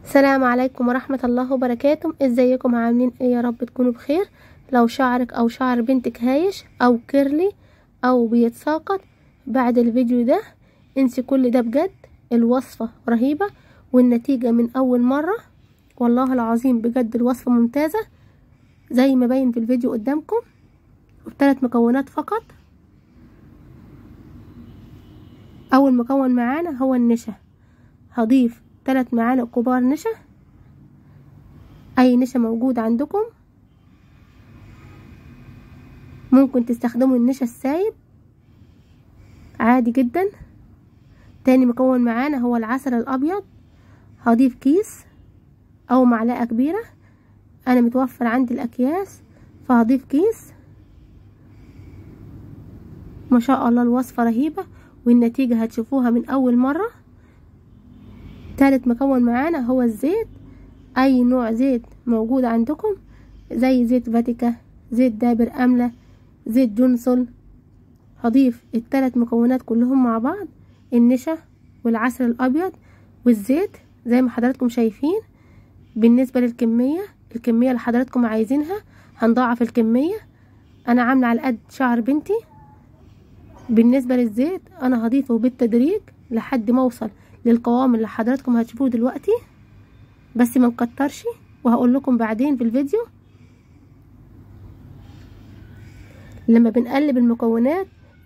السلام عليكم ورحمة الله وبركاته. ازيكم عاملين ايه؟ يا رب تكونوا بخير. لو شعرك او شعر بنتك هايش او كيرلي او بيتساقط بعد الفيديو ده، انسي كل ده بجد. الوصفة رهيبة والنتيجة من اول مرة، والله العظيم بجد الوصفة ممتازة زي ما باين في الفيديو قدامكم، وب3 مكونات فقط. اول مكون معانا هو النشا. هضيف 3 معالق كبار نشا، اي نشا موجود عندكم. ممكن تستخدموا النشا السايب عادي جدا. تاني مكون معانا هو العسل الابيض. هضيف كيس او معلقة كبيرة، انا متوفر عندي الاكياس فهضيف كيس. ما شاء الله الوصفة رهيبة والنتيجة هتشوفوها من اول مرة. تالت مكون معانا هو الزيت، اي نوع زيت موجود عندكم، زي زيت فاتيكا، زيت دابر املة، زيت جونسون. هضيف ال3 مكونات كلهم مع بعض، النشا والعسل الابيض والزيت زي ما حضراتكم شايفين. بالنسبة للكمية، الكمية اللي حضراتكم عايزينها هنضاعف الكمية. انا عاملة على قد شعر بنتي. بالنسبة للزيت انا هضيفه بالتدريج لحد ما اوصل للقوام اللي حضراتكم هتشوفوه دلوقتي، بس ما نكترش وهقول لكم بعدين في الفيديو. لما بنقلب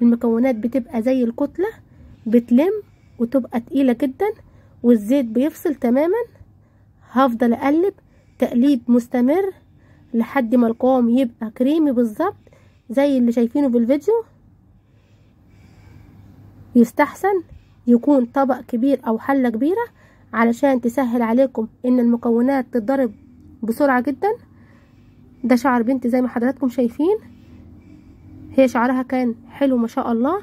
المكونات بتبقى زي الكتلة، بتلم وتبقى تقيلة جدا والزيت بيفصل تماما. هفضل اقلب تقليب مستمر لحد ما القوام يبقى كريمي بالظبط زي اللي شايفينه في الفيديو. يستحسن يكون طبق كبير او حلة كبيرة علشان تسهل عليكم ان المكونات تتضرب بسرعة جدا. ده شعر بنتي زي ما حضراتكم شايفين، هي شعرها كان حلو ما شاء الله،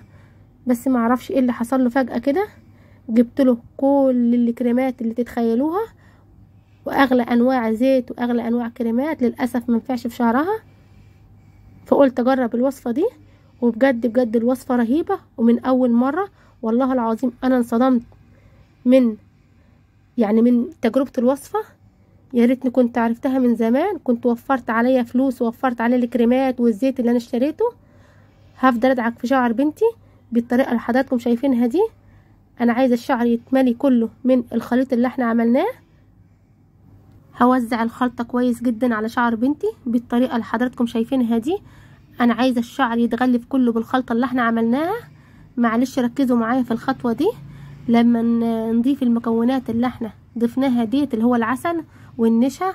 بس ما اعرفش ايه اللي حصل له فجأة كده. جبت له كل الكريمات اللي تتخيلوها واغلى انواع زيت واغلى انواع كريمات، للاسف ما ينفعش في شعرها. فقلت اجرب الوصفة دي، وبجد بجد الوصفة رهيبة ومن اول مرة. والله العظيم انا انصدمت من تجربة الوصفة. يا ريتني كنت عرفتها من زمان، كنت وفرت عليا فلوس ووفرت عليا الكريمات والزيت اللي انا اشتريته. هفضل ادعك في شعر بنتي بالطريقة اللي حضراتكم شايفينها دي. انا عايزة الشعر يتملي كله من الخليط اللي احنا عملناه. هوزع الخلطة كويس جدا على شعر بنتي بالطريقة اللي حضراتكم شايفينها دي. انا عايزة الشعر يتغلف كله بالخلطة اللي احنا عملناها. معلش ركزوا معايا في الخطوة دي. لما نضيف المكونات اللي احنا ضفناها ديت، اللي هو العسل والنشا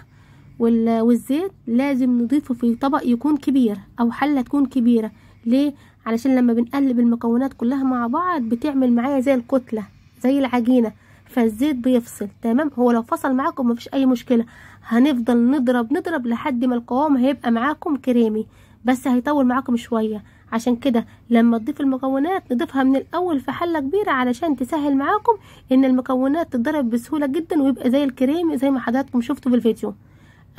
والزيت، لازم نضيفه في طبق يكون كبير او حلة تكون كبيرة. ليه؟ علشان لما بنقلب المكونات كلها مع بعض بتعمل معايا زي الكتلة، زي العجينة، فالزيت بيفصل تمام. هو لو فصل معاكم مفيش اي مشكلة، هنفضل نضرب لحد ما القوام هيبقى معاكم كريمي، بس هيطول معاكم شوية. عشان كده لما تضيف المكونات نضيفها من الاول في حلة كبيرة علشان تسهل معاكم ان المكونات تتضرب بسهولة جدا ويبقى زي الكريمي زي ما حضراتكم شفتوا في الفيديو.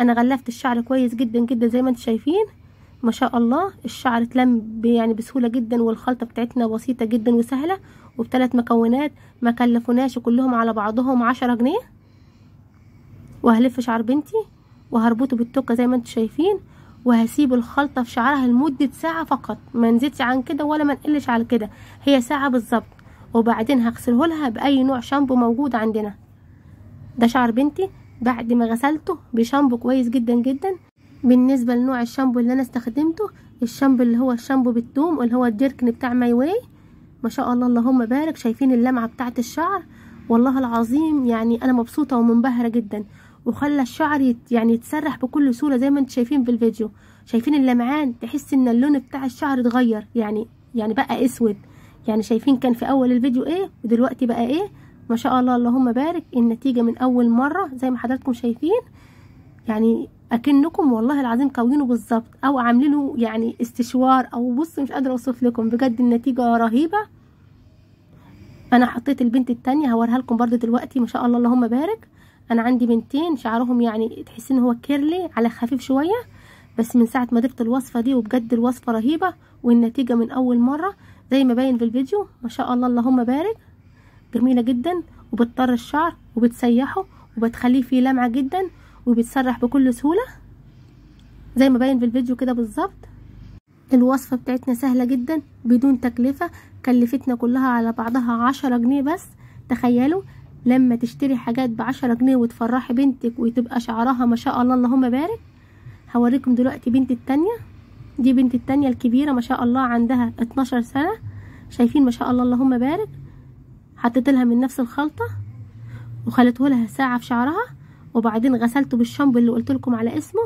انا غلفت الشعر كويس جدا جدا زي ما انتم شايفين. ما شاء الله الشعر اتلم بسهولة جدا، والخلطة بتاعتنا بسيطة جدا وسهلة، وب3 مكونات ما كلفوناش كلهم على بعضهم 10 جنيه. وهلف شعر بنتي وهربطه بالتوكة زي ما انتم شايفين، وهسيب الخلطة في شعرها لمدة ساعة فقط، ما نزيدش عن كده ولا ما نقلش على كده، هي ساعة بالظبط. وبعدين هغسله لها بأي نوع شامبو موجود عندنا. ده شعر بنتي بعد ما غسلته بشامبو كويس جدا جدا. بالنسبة لنوع الشامبو اللي انا استخدمته، الشامبو اللي هو الشامبو بالثوم، واللي هو الجيركن بتاع ماي واي. ما شاء الله اللهم بارك. شايفين اللمعة بتاعت الشعر؟ والله العظيم انا مبسوطة ومنبهرة جدا، وخلى الشعر يتسرح بكل سهولة زي ما انتم شايفين في الفيديو. شايفين اللمعان؟ تحس ان اللون بتاع الشعر اتغير، يعني بقى اسود. شايفين كان في اول الفيديو ايه ودلوقتي بقى ايه؟ ما شاء الله اللهم بارك. النتيجة من اول مرة زي ما حضراتكم شايفين، اكنكم والله العظيم كوينه بالظبط او عاملينه استشوار، او بصوا مش قادرة اوصف لكم، بجد النتيجة رهيبة. انا حطيت البنت التانية هوريها لكم برضو دلوقتي. ما شاء الله اللهم بارك. انا عندي بنتين شعرهم تحس ان هو كيرلي على خفيف شوية، بس من ساعة ما ضفت الوصفة دي وبجد الوصفة رهيبة والنتيجة من اول مرة زي ما باين في الفيديو. ما شاء الله اللهم بارك، جميلة جدا وبتطر الشعر وبتسيحه وبتخليه فيه لمعة جدا وبيتسرح بكل سهولة زي ما باين في الفيديو كده بالظبط. الوصفة بتاعتنا سهلة جدا بدون تكلفة، كلفتنا كلها على بعضها 10 جنيه بس. تخيلوا لما تشتري حاجات ب10 جنيه وتفرحي بنتك وتبقى شعرها ما شاء الله اللهم بارك. هوريكم دلوقتي بنتي التانية، دي بنتي التانية الكبيرة ما شاء الله عندها 12 سنة. شايفين ما شاء الله اللهم بارك. حطيت لها من نفس الخلطة وخلته لها ساعة في شعرها، وبعدين غسلته بالشامبو اللي قلت لكم على اسمه،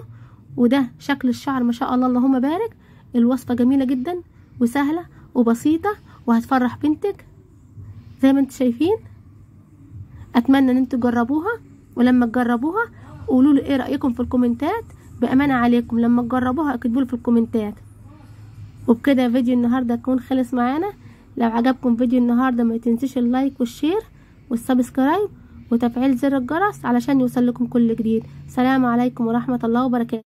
وده شكل الشعر ما شاء الله اللهم بارك. الوصفة جميلة جدا وسهلة وبسيطة وهتفرح بنتك زي ما انتم شايفين. اتمنى ان انتم تجربوها، ولما تجربوها قولوا لي ايه رايكم في الكومنتات. بامانه عليكم لما تجربوها اكتبوا لي في الكومنتات. وبكده فيديو النهارده يكون خلص معانا. لو عجبكم فيديو النهارده ما تنسيش اللايك والشير والسبسكرايب وتفعيل زر الجرس علشان يوصل لكم كل جديد. سلام عليكم ورحمه الله وبركاته.